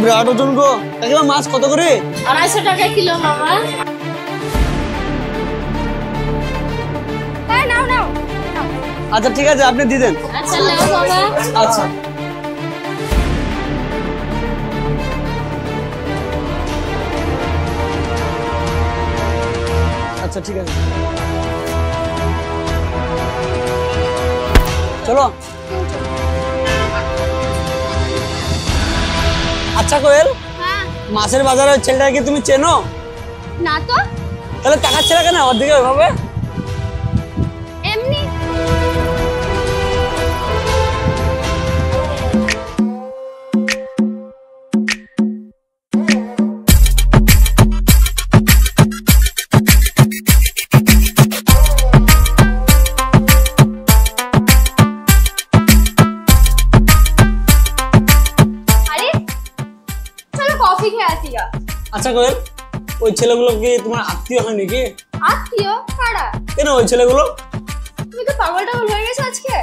বিরাট ওজন গো। কাকিমা মাছ কত করে? 250 টাকা কিলো মামা। নাও নাও। আচ্ছা ঠিক আছে, আপনি দিয়ে দেন। আচ্ছা নাও বাবা। আচ্ছা আচ্ছা ঠিক আছে, চলো। আচ্ছা কোয়েল, হ্যাঁ মাছের বাজারের ছেলেটা কি তুমি চেনো? না তো। তাহলে টাকা ছেলে কেন ওর দিকে ওইভাবে? এমনি। আরে চলো কফি খেয়ে আসি গা। আচ্ছা কোয়েল, ওই ছেলেগুলো কি তোমার আত্মীয় হয় নাকি? আত্মীয় কারা? কেন ওই ছেলেগুলো? তুমি তো পাগল টাগল হয়ে গেছো আজকে।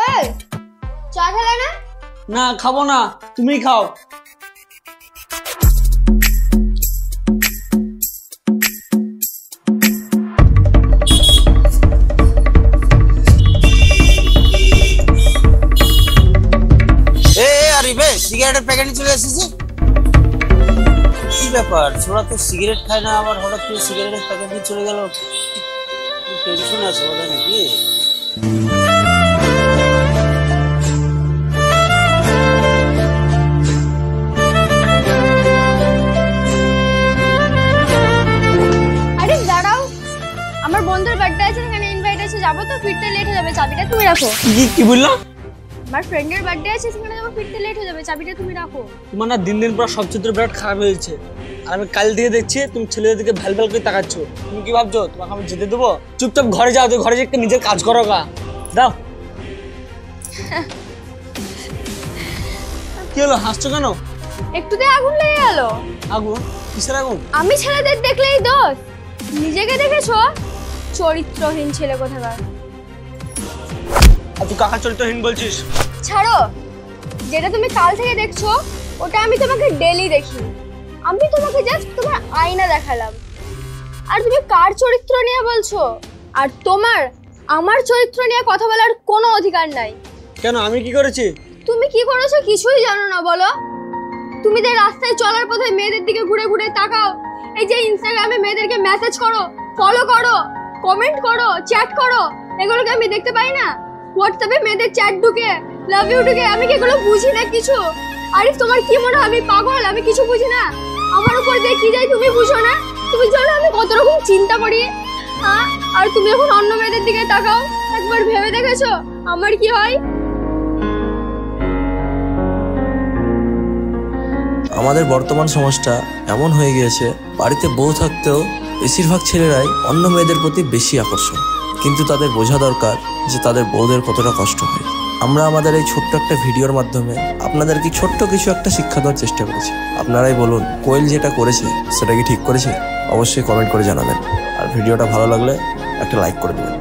এই চা খেলে না? না খাবো না, তুমি খাও। সিগারেটের প্যাকেট চলে এসেছে। কি ব্যাপার, ছোড়া তো সিগারেট খায় না, আবার হঠাৎ করে সিগারেটের প্যাকেট নিয়ে চলে গেল। টেনশন আছে ওটা নাকি? আরে দাঁড়াও, আমার বন্ধুর বার্থডে আছে, এখানে ইনভাইট আছে, যাবো তো, ফিরতে লেট হয়ে যাবে, চাবিটা তুমি রাখো। কি বললা? আমার ফ্রেন্ডের বার্থডে আছে, সেখানে যাবো, ফিরতে লেট হয়ে যাবে, চাবিটা তুমি রাখো। তোমার না দিন দিন পুরো সব চিত্র বিরাট খারাপ হয়েছে। আর আমি কাল দিয়ে দেখছি তুমি ছেলেদের দিকে ভ্যাল ভ্যাল করে তাকাচ্ছ। তুমি কি ভাবছো তোমাকে আমি যেতে দেবো? চুপচাপ ঘরে যাও, তো ঘরে যে একটা নিজের কাজ করো গা। দাও। কি হলো, হাসছো কেন? একটুতে আগুন লেগে গেল। আগুন? কিসের আগুন? আমি ছেলেদের দেখলেই দোষ, নিজেকে দেখেছো? চরিত্রহীন ছেলে কোথাকার। আর তুই কাকা চরিত্রহীন বলছিস? ছাড়ো, যেটা তুমি কাল থেকে দেখছো ওটা আমি তোমাকে ডেলি দেখি। আমি তোমাকে জাস্ট তোমার আয়না দেখালাম, আর তুমি কার চরিত্র নিয়ে বলছো? আর তোমার আমার চরিত্র নিয়ে কথা বলার কোনো অধিকার নাই। কেন, আমি কি করেছি? তুমি কি করেছো কিছুই জানো না, বলো। তুমি যে রাস্তায় চলার পথে মেয়েদের দিকে ঘুরে ঘুরে তাকাও, এই যে ইনস্টাগ্রামে মেয়েদেরকে মেসেজ করো, ফলো করো, কমেন্ট করো, চ্যাট করো, এগুলোকে আমি দেখতে পাই না? হোয়াটসঅ্যাপে মেয়েদের চ্যাট ঢুকে, লাভ ইউ ঢুকে, আমি কি এগুলো বুঝি না কিছু? আরে তোমার কি মনে হয় আমি পাগল, আমি কিছু বুঝি না? আমার উপর দিয়ে কি যায় তুমি বুঝো না? তুমি জানো আমি কত রকম চিন্তা করি? হ্যাঁ, আর তুমি এখন অন্য মেয়েদের দিকে তাকাও, একবার ভেবে দেখেছো আমার কি হয়? আমাদের বর্তমান সমাজটা এমন হয়ে গিয়েছে, বাড়িতে বউ থাকতেও বেশিরভাগ ছেলেরাই অন্য মেয়েদের প্রতি বেশি আকর্ষণ। কিন্তু তাদের বোঝা দরকার যে তাদের বউদের কতটা কষ্ট হয়। আমরা আমাদের এই ছোট্ট একটা ভিডিওর মাধ্যমে আপনাদেরকে ছোট্ট কিছু একটা শিক্ষা দেওয়ার চেষ্টা করেছি। আপনারাই বলুন, কোয়েল যেটা করেছে সেটা কি ঠিক করেছে? অবশ্যই কমেন্ট করে জানাবেন। আর ভিডিওটা ভালো লাগলে একটা লাইক করে দেবেন।